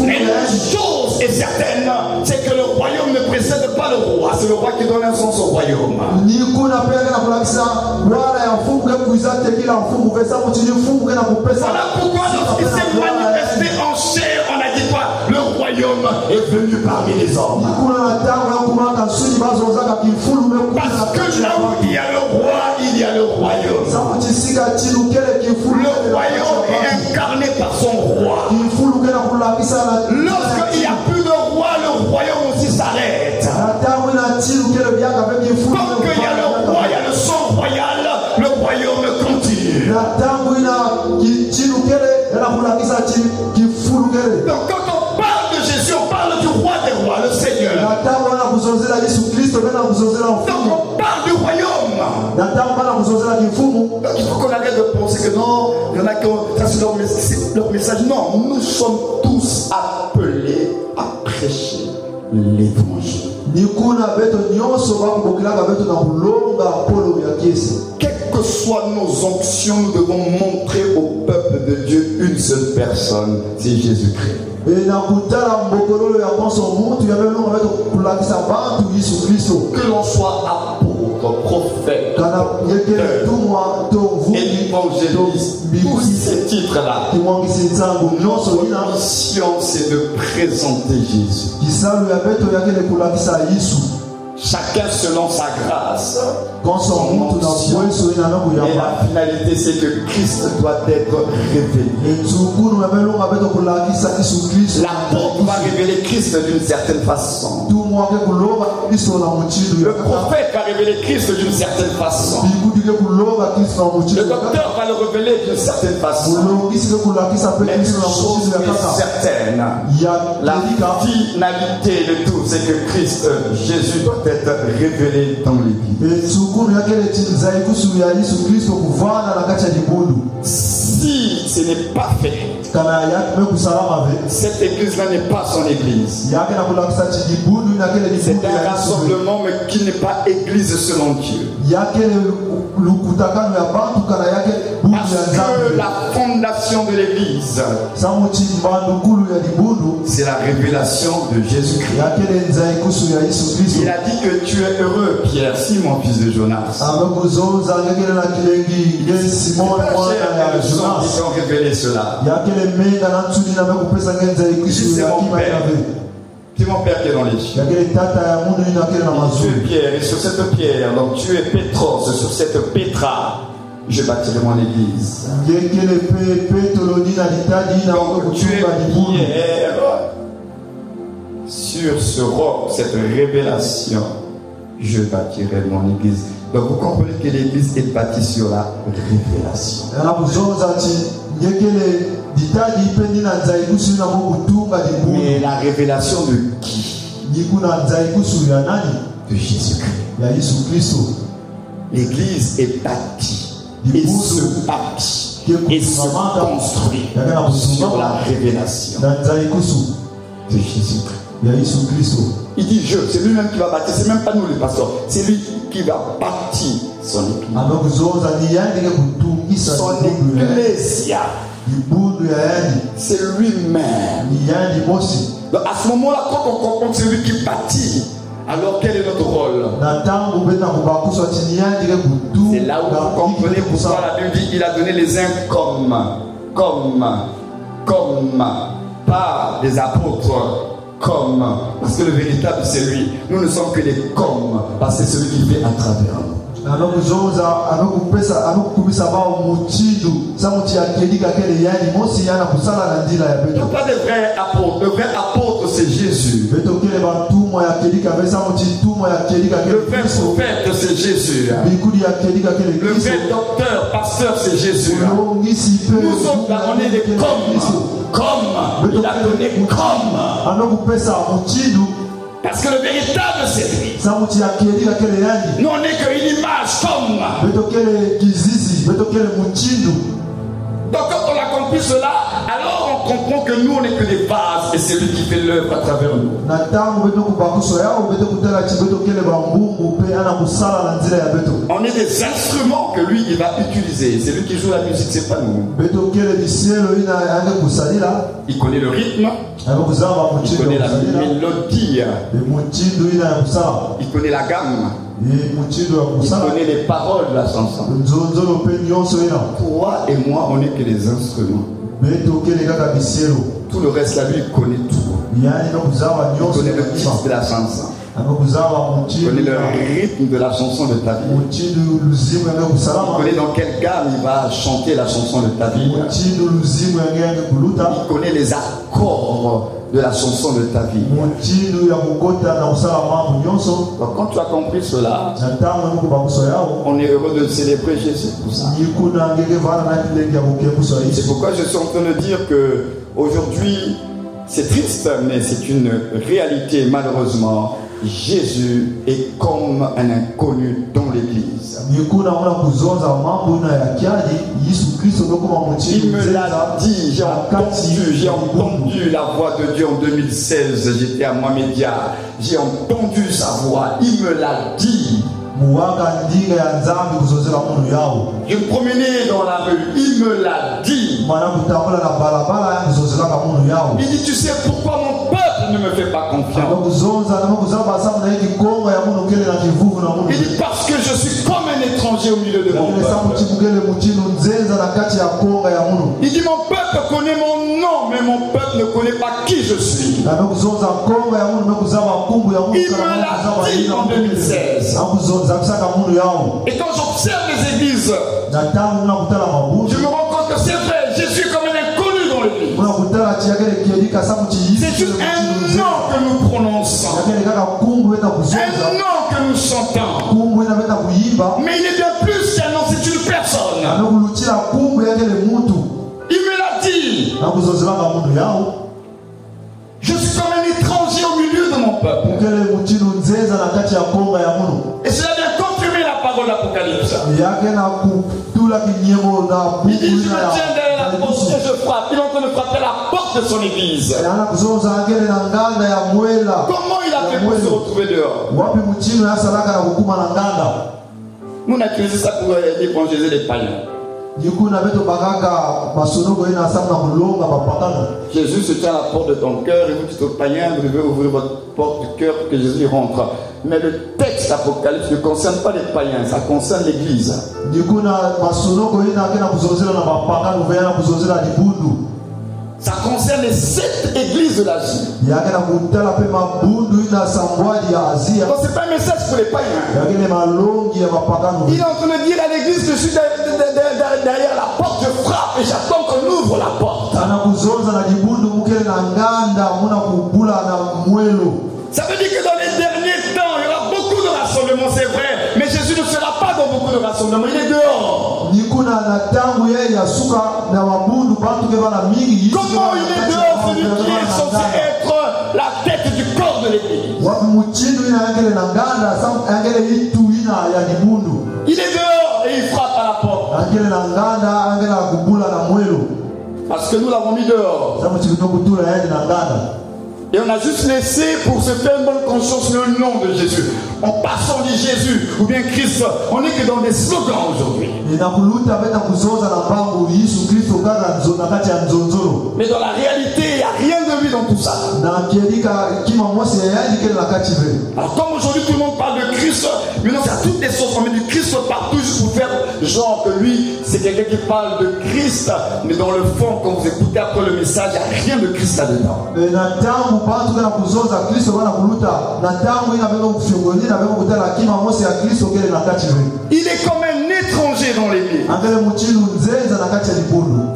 Et une chose est certaine, c'est que le royaume ne précède pas le roi. C'est le roi qui donne un sens au royaume. Voilà pourquoi lorsqu'il s'est manifesté en chair, on a dit quoi? Le royaume est venu parmi les hommes. Parce que là où il y a le roi, il y a le royaume. Le royaume est incarné par son roi. Lorsqu'il n'y a plus de roi, le royaume aussi s'arrête. Tant qu'il y a le roi, il y a le sang royal, le royaume continue. Donc quand on parle de Jésus, on parle du roi des rois, le Seigneur. Donc on parle du royaume. Donc il faut qu'on arrête de penser que non, il y en a qui ont, ça c'est leur message. Non, nous sommes tous appelés à prêcher l'évangile. Quelles que soient nos onctions, nous devons montrer au peuple de Dieu une seule personne, c'est Jésus-Christ. Que l'on soit apôtre, prophète, évangéliste, tous ces titres-là, notre mission c'est de présenter Jésus. Chacun selon sa grâce. Et la finalité c'est que Christ doit être révélé. L'apôtre va révéler Christ d'une certaine façon. Le prophète va révéler Christ d'une certaine façon. Le docteur va le révéler d'une certaine façon. Mais une chose est certaine, la finalité de tout, c'est que Christ, Jésus doit être révélé dans l'Église. Si ce n'est pas fait, cette église-là n'est pas son église. C'est un rassemblement mais qui n'est pas église selon Dieu. Parce que la fondation de l'église, c'est la révélation de Jésus-Christ. Il a dit que tu es heureux, Pierre, si mon fils de Jonas. Qui ont révélé cela. C'est mon père. C'est mon père qui est dans les cieux. Tu es Pierre, et sur cette pierre, donc tu es Pétros, sur cette pétra, je bâtirai mon église. Donc tu es Pierre, sur ce roc, cette révélation, je bâtirai mon église. Donc vous comprenez que l'église est bâtie sur la révélation. Mais la révélation de qui? De Jésus-Christ. L'église est bâtie et se bâtit et se construit sur la révélation de Jésus-Christ. Il dit je, c'est lui-même qui va bâtir, c'est même pas nous les pasteurs, c'est lui qui va bâtir son église. Son ecclésia. C'est lui-même. Donc à ce moment-là, quand on comprend que c'est lui qui bâtit, Alors quel est notre rôle? C'est là où vous comprenez pourquoi la Bible dit qu'il a donné les uns comme, pas des apôtres, comme, parce que le véritable c'est lui. Nous ne sommes que des comme, parce que c'est celui qui fait à travers nous. Pas de vrai apôtre. Le vrai apôtre c'est Jésus. Le vrai prophète c'est Jésus. Le vrai docteur, pasteur c'est Jésus. Nous autres là on est des comme. Il a donné comme. Parce que le véritable c'est lui. Nous on n'est qu'une image comme. Donc quand on a compris cela, alors on comprend que nous on n'est que des vases et c'est lui qui fait l'œuvre à travers nous. On est des instruments que lui il va utiliser. C'est lui qui joue la musique, c'est pas nous. Il connaît le rythme. Il connaît la mélodie. Il connaît la gamme. Il connaît les paroles de la chanson. Toi et moi, on n'est que des instruments. Tout le reste, la Bible connaît tout. Il connaît le titre de la chanson. Il connaît le rythme de la chanson de ta vie. Il connaît dans quelle gamme il va chanter la chanson de ta vie. Il connaît les accords de la chanson de ta vie. Donc, quand tu as compris cela, on est heureux de célébrer Jésus pour ça. C'est pourquoi je suis en train de dire que aujourd'hui, c'est triste, mais c'est une réalité malheureusement. Jésus est comme un inconnu dans l'église. Il me l'a dit, j'ai entendu la voix de Dieu en 2016, j'étais à Mohamedia, j'ai entendu sa voix, il me l'a dit. Je me promenais dans la rue, il me l'a dit. Il dit, tu sais pourquoi mon peuple ne me fait pas confiance? Il dit, parce que je suis comme un étranger au milieu de mon peuple. Il dit, mon peuple connaît mon nom, mais mon peuple ne connaît pas qui je suis. Il me l'a dit en 2016. Et quand j'observe les églises, je me rends compte que c'est vrai, Jésus est comme un inconnu dans l'église. C'est juste un nom que nous prononçons, un nom que nous chantons. Mais il est bien plus qu'un nom, c'est une personne. Il me l'a dit. Je suis comme un étranger au milieu de mon peuple. Et cela vient confirmer la parole d'Apocalypse. Il dit, je me tiens derrière la porte et je frappe. Il est en train de frapper la porte de son église. Comment il a fait pour se retrouver dehors? Nous on a utilisé ça pour évangéliser les païens. Jésus se tient à la porte de ton cœur et vous dites aux païens, vous devez ouvrir votre porte du cœur pour que Jésus rentre. Mais le texte d'Apocalypse ne concerne pas les païens, ça concerne l'église. Ça concerne les 7 églises de l'Asie. Donc c'est pas un message pour les païens. Il est en train de dire à l'église, je suis derrière la porte, je frappe et j'attends qu'on ouvre la porte. Ça veut dire que dans les derniers temps, il y aura beaucoup de rassemblements, c'est vrai. Mais Jésus ne sera pas dans beaucoup de rassemblements, il est dehors. Comment il est dehors, celui qui est censé être la tête du corps de l'église? Il est dehors et il frappe à la porte. Parce que nous l'avons mis dehors. Et on a juste laissé pour se faire une bonne conscience le nom de Jésus. En passant on dit Jésus ou bien Christ, on n'est que dans des slogans aujourd'hui. Mais dans la réalité, il n'y a rien de lui dans tout ça. Alors comme aujourd'hui tout le monde parle de Christ, maintenant c'est à toutes les sauces, on met du Christ partout juste pour faire genre que lui, c'est quelqu'un qui parle de Christ, mais dans le fond, quand vous écoutez après le message, il n'y a rien de Christ là-dedans. Il est comme un étranger dans l'église.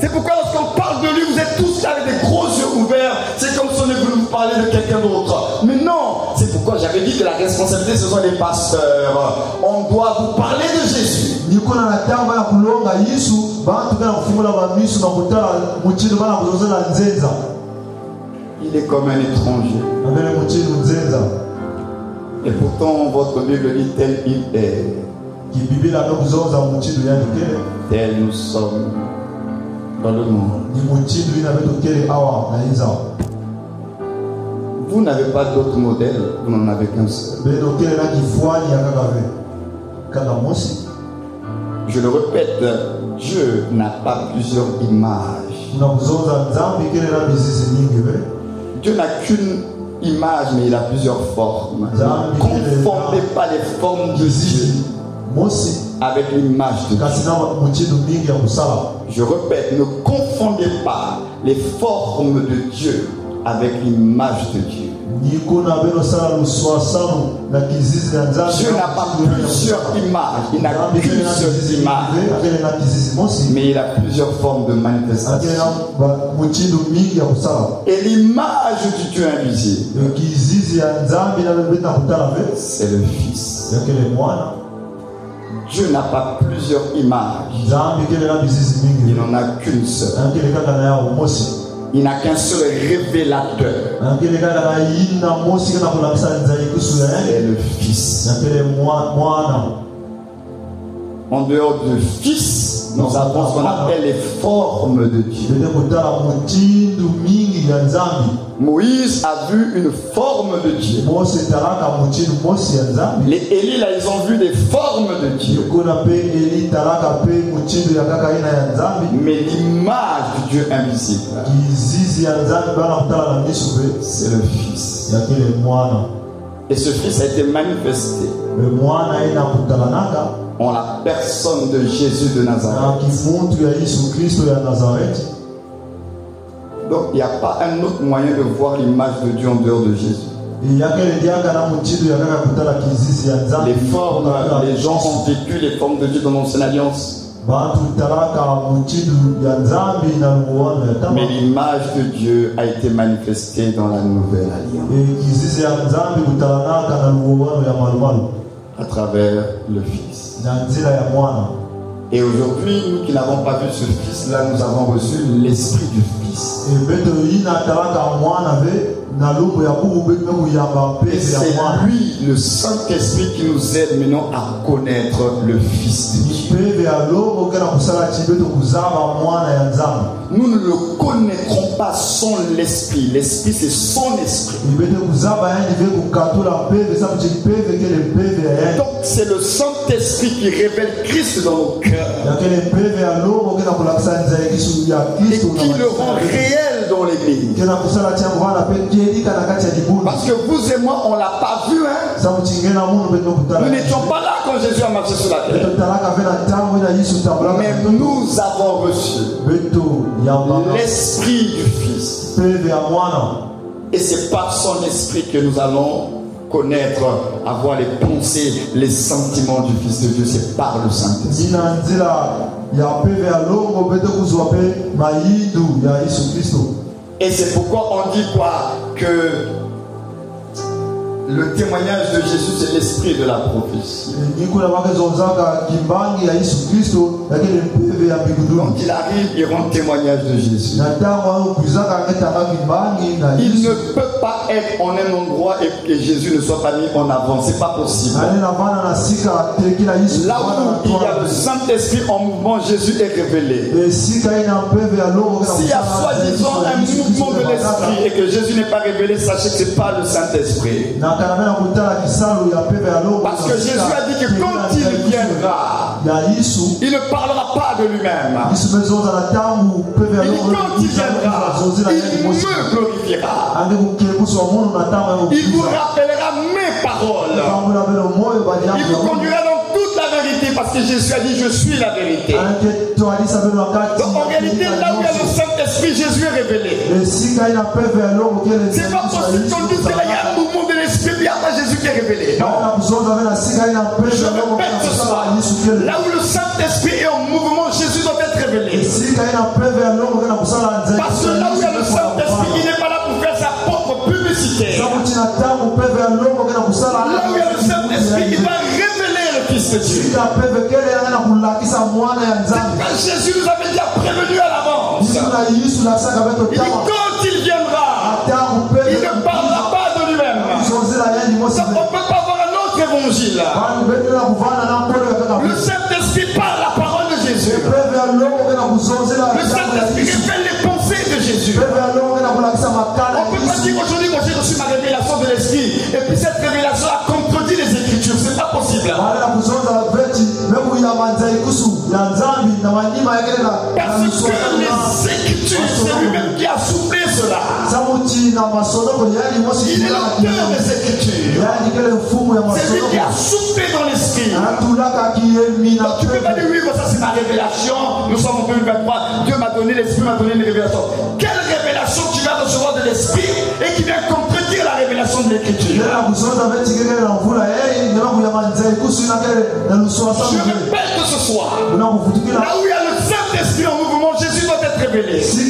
C'est pourquoi lorsqu'on parle de lui, vous êtes tous là avec des gros yeux ouverts. C'est comme si on est venu vous parler de quelqu'un d'autre. Mais non, c'est pourquoi j'avais dit que la responsabilité ce sont les pasteurs. On doit vous parler de Jésus. Il est comme un étranger. Et pourtant votre Bible dit tel il est. Tel nous sommes dans le monde. Vous n'avez pas d'autre modèle, vous n'en avez qu'un seul. Je le répète, Dieu n'a pas plusieurs images. Dieu n'a qu'une image, mais il a plusieurs formes. Ne confondez pas les formes de Dieu avec l'image de Dieu. Je répète, ne confondez pas les formes de Dieu avec l'image de Dieu. Dieu n'a pas plusieurs images, il n'a qu'une seule image, mais il a plusieurs formes de manifestation. Et l'image du Dieu invisible, c'est le Fils. Dieu n'a pas plusieurs images, il n'en a qu'une seule. Il n'a qu'un seul révélateur. C'est le Fils. En dehors du Fils, nous avons ce qu'on appelle les formes de Dieu. Moïse a vu une forme de Dieu. Les Élie, là, ils ont vu des formes de Dieu. Mais l'image du Dieu invisible, c'est le Fils. Et ce Fils a été manifesté en la personne de Jésus de Nazareth. Donc il n'y a pas un autre moyen de voir l'image de Dieu en dehors de Jésus. Les formes, les gens ont vécu les formes de Dieu dans l'ancienne alliance. Mais l'image de Dieu a été manifestée dans la nouvelle alliance à travers le Fils. Et aujourd'hui, nous qui n'avons pas vu ce Fils-là, nous avons reçu l'Esprit du Fils. Et c'est lui, le Saint-Esprit, qui nous aide maintenant à connaître le Fils de Dieu. Nous ne le connaîtrons pas sans l'Esprit. L'Esprit, c'est son Esprit. Donc, c'est le Saint-Esprit qui révèle Christ dans nos cœurs et qui le rend réel dans l'Église. Parce que vous et moi, on ne l'a pas vu. Hein? Nous n'étions pas là quand Jésus a marché sur la terre. Mais nous avons reçu l'Esprit du Fils. Et c'est par son Esprit que nous allons connaître, avoir les pensées, les sentiments du Fils de Dieu. C'est par le Saint-Esprit. Et c'est pourquoi on dit quoi? Que Le témoignage de Jésus, c'est l'esprit de la prophétie. Donc il arrive, il rend témoignage de Jésus. Il ne peut pas être en un endroit et que Jésus ne soit pas mis en avant. C'est pas possible. Là où il y a le Saint-Esprit en mouvement, Jésus est révélé. S'il y a soi-disant un mouvement de l'esprit et que Jésus n'est pas révélé, sachez que ce n'est pas le Saint-Esprit. Parce que Jésus a dit que quand il viendra, il ne parlera pas de lui-même. Il dit quand il viendra, il me glorifiera. Il vous rappellera mes paroles. Il vous conduira dans toute la vérité parce que Jésus a dit je suis la vérité. Donc en réalité, là où il y a le Saint-Esprit, Jésus est révélé. C'est pas possible qu'on dise qu'il y a un mouvement de l'Esprit, il n'y a pas Jésus qui est révélé. Non. Je répète ce soir, là où le Saint-Esprit est en mouvement, Jésus doit être révélé. Parce que là où il y a le Saint-Esprit, il n'est pas là pour faire sa propre publicité. Là où il y a le Saint-Esprit, il va révéler le Fils de Dieu. Jésus nous avait déjà prévenu à l'avance. Il dit quand il viendra, il ne parlera pas de lui-même. Donc on ne peut pas avoir un autre évangile. Le Saint-Esprit parle la parole de Jésus. Le Saint-Esprit révèle les pensées de Jésus. On ne peut pas dire aujourd'hui que j'ai reçu ma révélation de l'Esprit et puis cette révélation a contredit les Écritures. C'est pas possible. Parce que les Écritures, c'est lui-même qui a soufflé cela. Il est l'auteur des Écritures. C'est lui qui a soufflé dans l'Esprit. Donc tu peux pas dire oui, ça c'est ma révélation. Nous sommes en 2023. Dieu m'a donné l'Esprit, m'a donné une révélation. Quelle révélation tu vas recevoir de l'Esprit et qui vient contredire la révélation de l'Écriture? Je répète ce soir, là où il y a le Saint-Esprit en mouvement, Jésus doit être révélé. Son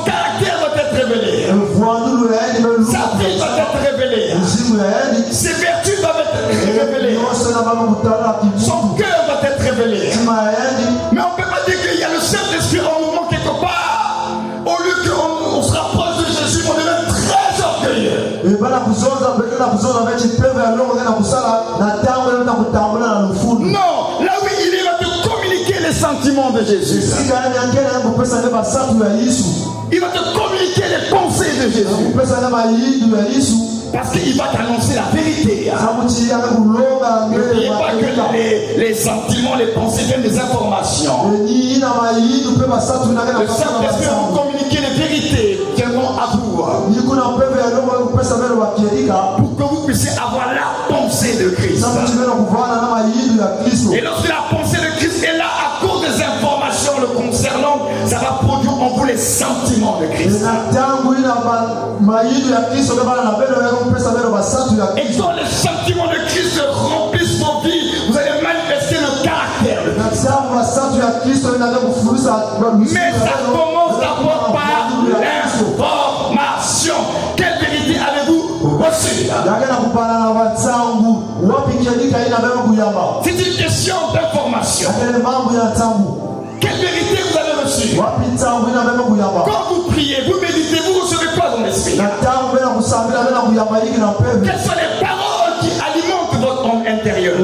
caractère doit être révélé. Sa vie doit être révélée. Ses vertus doivent être révélées. Son cœur doit être révélé. Mais on ne peut pas dire qu'il y a le Saint-Esprit en mouvement quelque part. Au lieu qu'on se rapproche de Jésus, on devient très orgueilleux. Non, là où il va te communiquer les sentiments de Jésus. Il va te communiquer les pensées de Jésus. Parce qu'il va t'annoncer la vérité. N'oubliez pas que les sentiments, les pensées viennent des informations. Le Saint-Esprit va vous communiquer les vérités qui viendront à vous. Pour que vous puissiez avoir la pensée de Christ. Et lorsque la pensée de Christ est là à cause des informations le concernant, ça va produire en vous les sentiments de Christ. Et quand les sentiments de Christ remplissent vos vies, vous allez manifester le caractère de Christ. Mais ça commence d'abord par l'information. Quelle vérité avez-vous reçue? C'est une question d'information. Quelle vérité vous avez reçue? Quand vous priez, vous méditez, vous recevez quoi dans l'esprit? Quelles sont les paroles qui alimentent votre homme intérieur?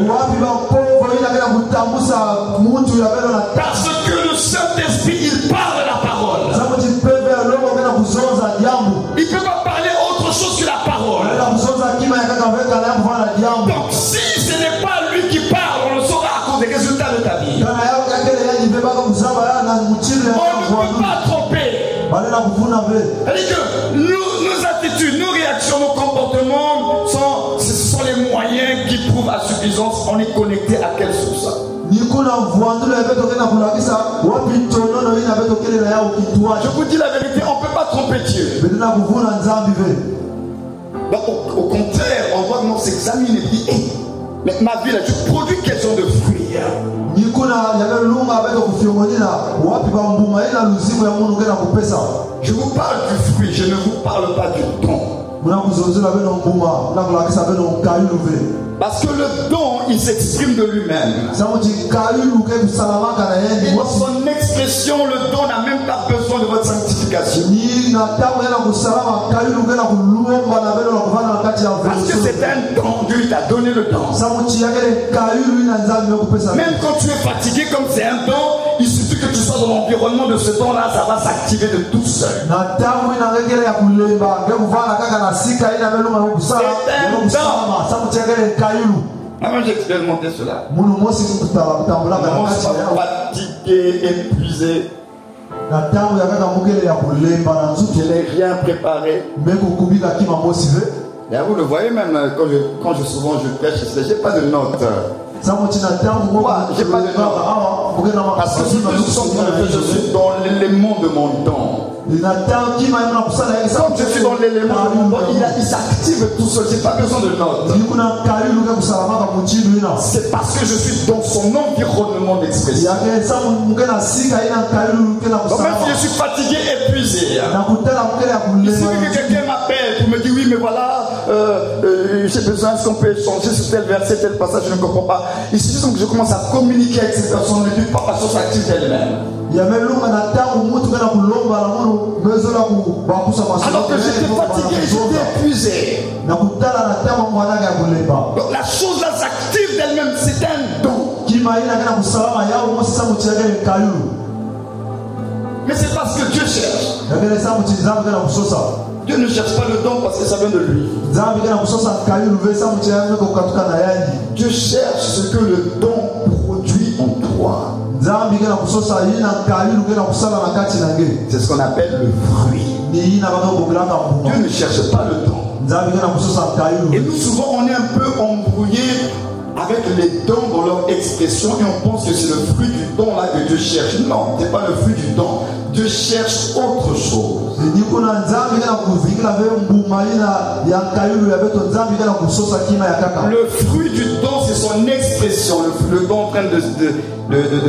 Parce que le Saint-Esprit, il parle la parole. Il ne peut pas parler autre chose que la parole. Donc si ce n'est pas lui qui parle, on le saura à cause des résultats de ta vie. On ne peut pas tromper. C'est-à-dire que nos attitudes, nos réactions, nos comportements, ce sont les moyens qui prouvent à suffisance on est connecté à quelle source. Je vous dis la vérité, on ne peut pas tromper Dieu. Donc, au contraire, on doit s'examiner et dire, hey, mais ma vie là, je produis quel genre de fruits? Je vous parle du fruit, je ne vous parle pas du don. Parce que le don, il s'exprime de lui-même. Et dans son expression, le don n'a même pas besoin de votre sanctification. Parce que c'est un don, Dieu t'a donné le don. Même quand tu es fatigué, comme c'est un don, il suffit que tu sois dans l'environnement de ce don-là, ça va s'activer de tout seul. C'est un don. Moi j'ai expérimenté cela. Moi je suis fatigué, épuisé. Je n'ai rien préparé. Et vous le voyez même quand je prêche, je n'ai pas de notes. Pourquoi j'ai pas de notes? Parce que ce que je suis dans l'élément de mon don. Quand je suis dans l'élément de mon don, il s'active tout seul, j'ai pas besoin de notes. C'est parce que je suis dans son environnement d'expression. Donc même si je suis fatigué, épuisé, il suffit que quelqu'un m'appelle pour me dire oui mais voilà, j'ai besoin, est-ce qu'on peut échanger sur tel verset, tel passage, je ne comprends pas. Il suffit que je commence à communiquer avec cette personne, et puis pas la chose s'active d'elle-même. Alors que j'étais fatigué, j'étais épuisé. Donc la chose là s'active d'elle-même, c'est un don. Mais c'est parce que Dieu cherche. Dieu ne cherche pas le don parce que ça vient de lui. Dieu cherche ce que le don produit en toi. C'est ce qu'on appelle le fruit. Dieu ne cherche pas le don. Et nous souvent on est un peu embrouillés avec les dons dans leur expression et on pense que c'est le fruit du don là que Dieu cherche. Non, ce n'est pas le fruit du don. Dieu cherche autre chose. Le fruit du don, c'est son expression. Le don en train de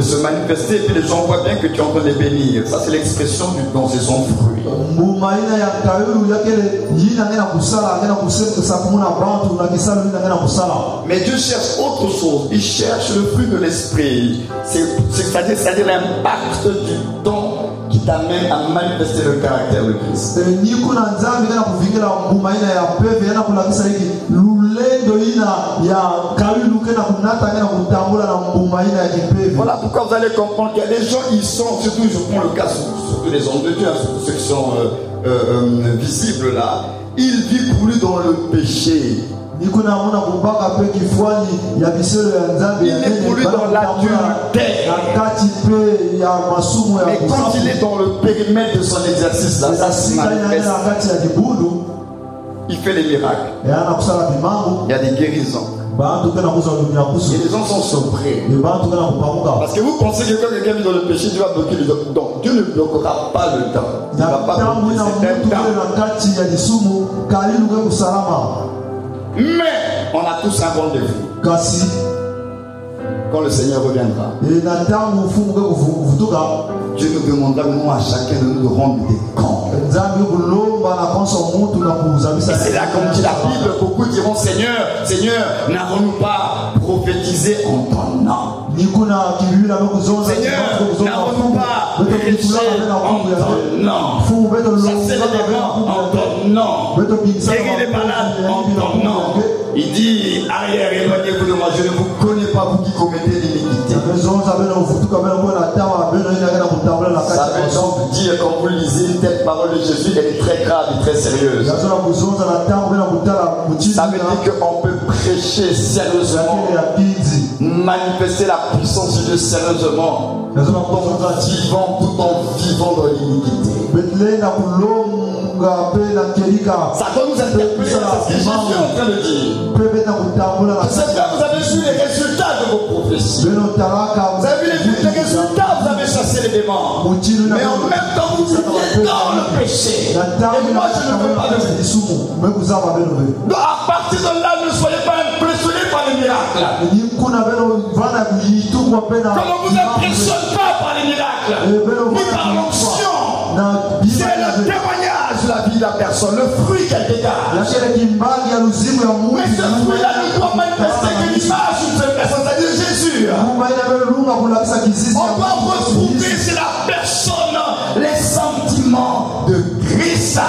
se manifester et puis les gens voient bien que tu es en train de les bénir. Ça, c'est l'expression du don, c'est son fruit. Mais Dieu cherche autre chose. Il cherche le fruit de l'esprit. C'est-à-dire l'impact du don qui t'amène à manifester le caractère de Christ. Voilà pourquoi vous allez comprendre qu'il y a des gens, ils sont, surtout je prends le cas, surtout les hommes de Dieu, surtout ceux qui sont visibles là, ils vivent brûlés dans le péché. Il est brûlé dans l'adultère. Mais quand il est dans le périmètre de son exercice là, ça se manifeste. Il fait des miracles. Il y a des guérisons. Et les gens sont surpris. Parce que vous pensez que quand quelqu'un vit dans le péché, Dieu va bloquer le don. Donc Dieu ne bloquera pas le don. Il ne va pas bloquer cet temps. Mais on a tous un rendez-vous. Quand le Seigneur reviendra, Dieu nous demandera nous à chacun de nous rendre des comptes. Et c'est là comme dit la Bible, beaucoup diront Seigneur, n'avons-nous pas prophétisé en ton nom? Seigneur, n'avons-nous pas prêché en ton nom? Chasser les démons en ton nom? Guérir les malades en ton nom? Il dit, arrière, éloignez-vous de moi, je ne vous connais pas, vous qui commettez l'iniquité. Ça veut donc dire, quand vous lisez une telle parole de Jésus, elle est très grave et très sérieuse. Ça veut dire qu'on peut prêcher sérieusement, manifester la puissance de Dieu sérieusement, tout en vivant dans l'iniquité. Ça doit nous interpeller, c'est ce que Jésus est en train de dire. J'espère que vous avez vu les résultats de vos prophéties. Vous avez vu les résultats, vous avez chassé les démons. Mais en même temps, vous êtes dans le péché. Et moi, je ne veux pas de vous. Donc à partir de là, ne soyez pas impressionnés par les les miracles. Qu'on ne vous impressionne pas par les miracles, mais par l'onction. C'est le témoignage de la vie de la personne, le fruit qu'elle dégage. Mais ce fruit-là ne doit manifester que l'image d'une seule personne, c'est-à-dire Jésus. On doit retrouver c'est la personne, les sentiments de Christ.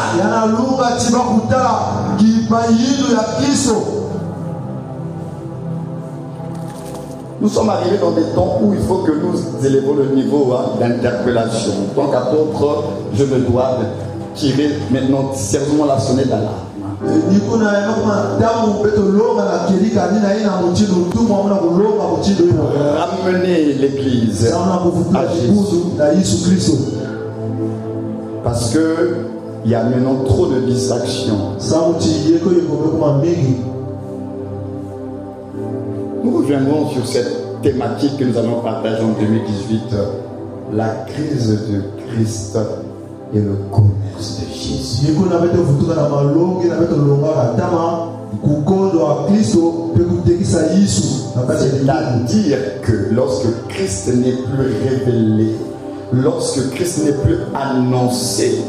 Nous sommes arrivés dans des temps où il faut que nous élevons le niveau d'interpellation. En tant qu'apôtre, je me dois tirer maintenant sérieusement la sonnette d'alarme. Ramener l'église à Jésus. Parce que il y a maintenant trop de distractions. Nous reviendrons sur cette thématique que nous allons partager en 2018, la crise de Christ et le commerce de Jésus. C'est-à-dire que lorsque Christ n'est plus révélé, lorsque Christ n'est plus annoncé,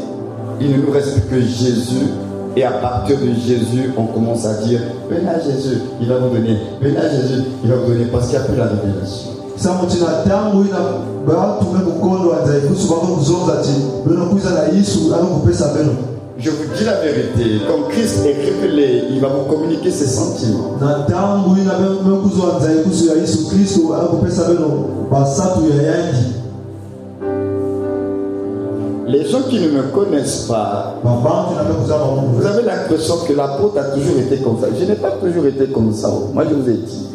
il ne nous reste plus que Jésus. Et à partir de Jésus, on commence à dire, venez à Jésus, il va vous donner. Venez à Jésus, il va vous donner. Parce qu'il n'y a plus la révélation. Je vous dis la vérité, quand Christ est révélé, il va vous communiquer ses sentiments. Les gens qui ne me connaissent pas, vous avez l'impression que l'apôtre a toujours été comme ça. Je n'ai pas toujours été comme ça. Moi, je vous ai dit.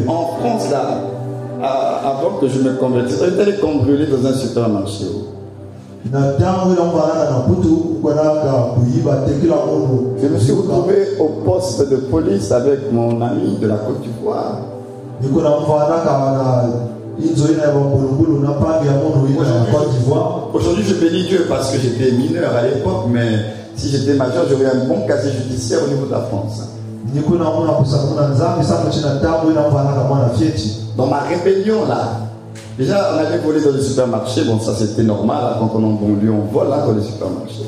En France, là, avant que je me convertisse, j'étais allé cambrioler dans un supermarché. Je me suis retrouvé au poste de police avec mon ami de la Côte d'Ivoire. Aujourd'hui, je bénis Dieu parce que j'étais mineur à l'époque, mais si j'étais majeur, j'aurais un bon casier judiciaire au niveau de la France. Dans ma rébellion là, déjà on avait volé dans les supermarchés, bon ça c'était normal, là, quand on est en banlieue on vole là, dans les supermarchés.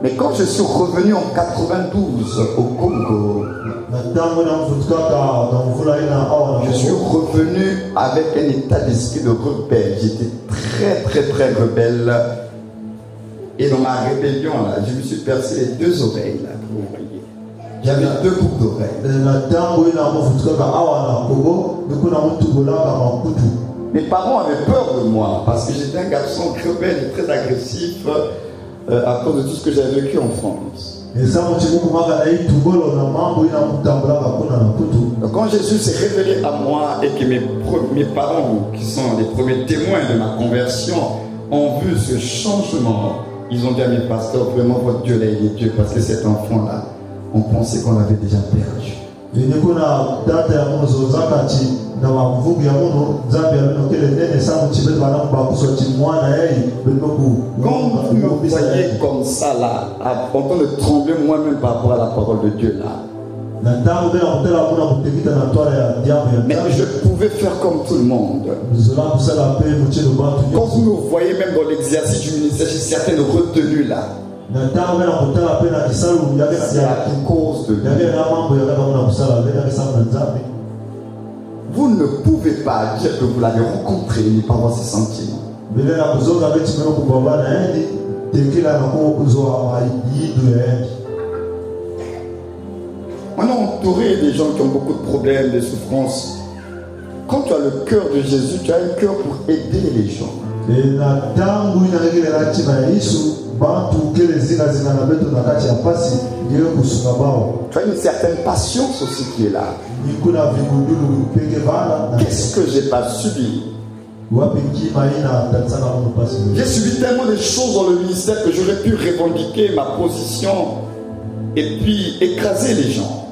Mais quand je suis revenu en 92 au Congo, je suis revenu avec un état d'esprit de rebelle. J'étais très rebelle. Et dans ma rébellion, là, je me suis percé les deux oreilles. Là, vous voyez. J'avais deux boucles d'oreilles. Mes parents avaient peur de moi parce que j'étais un garçon rebelle et très agressif à cause de tout ce que j'avais vécu en France. Donc quand Jésus s'est révélé à moi et que mes parents, qui sont les premiers témoins de ma conversion, ont vu ce changement, ils ont dit à mes pasteurs, vraiment votre Dieu là, il est Dieu, parce que cet enfant-là, on pensait qu'on l'avait déjà perdu. Quand vous me voyez comme ça là, en train de trembler moi-même par rapport à la parole de Dieu là, mais je pouvais faire comme tout le monde. Quand vous me voyez même dans l'exercice du ministère, j'ai certaines retenues là. C'est à cause de Dieu. Vous ne pouvez pas dire que vous l'avez rencontré et ne pas avoir ses sentiments. On est entouré des gens qui ont beaucoup de problèmes, des souffrances. Quand tu as le cœur de Jésus, tu as un cœur pour aider les gens. Tu as une certaine patience aussi qui est là. Qu'est-ce que j'ai pas subi? J'ai subi tellement de choses dans le ministère que j'aurais pu revendiquer ma position et puis écraser les gens.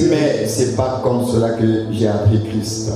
Mais c'est pas comme cela que j'ai appris Christ.